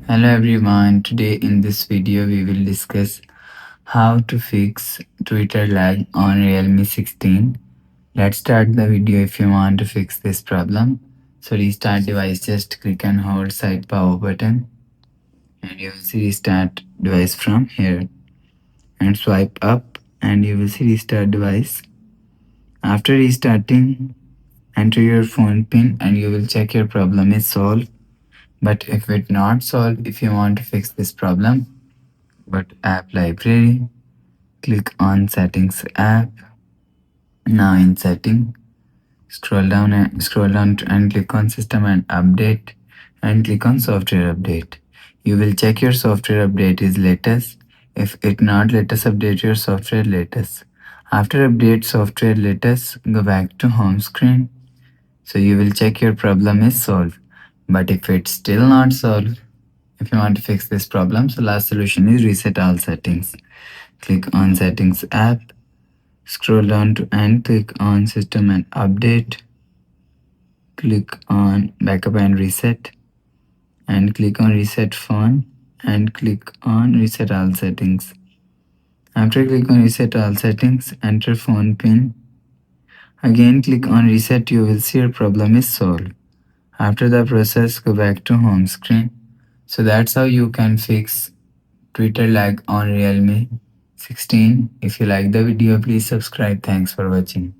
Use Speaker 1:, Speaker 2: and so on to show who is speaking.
Speaker 1: Hello everyone, today in this video we will discuss how to fix Twitter lag on Realme 16. Let's start the video. If you want to fix this problem, so restart device, just click and hold side power button and you will see restart device from here and swipe up and you will see restart device. After restarting, enter your phone pin and you will check your problem is solved. But if it not solved, if you want to fix this problem, but app library, click on settings app. Now in setting, scroll down and click on system and update and click on software update. You will check your software update is latest. If it not latest, update your software latest. After update software latest, go back to home screen. So you will check your problem is solved. But if it's still not solved, if you want to fix this problem, so last solution is reset all settings. Click on settings app, scroll down to and click on system and update. Click on backup and reset and click on reset phone and click on reset all settings. After click on reset all settings, enter phone pin. Again click on reset, you will see your problem is solved. After the process, go back to home screen. So that's how you can fix Twitter lag on Realme 16. If you like the video, please subscribe. Thanks for watching.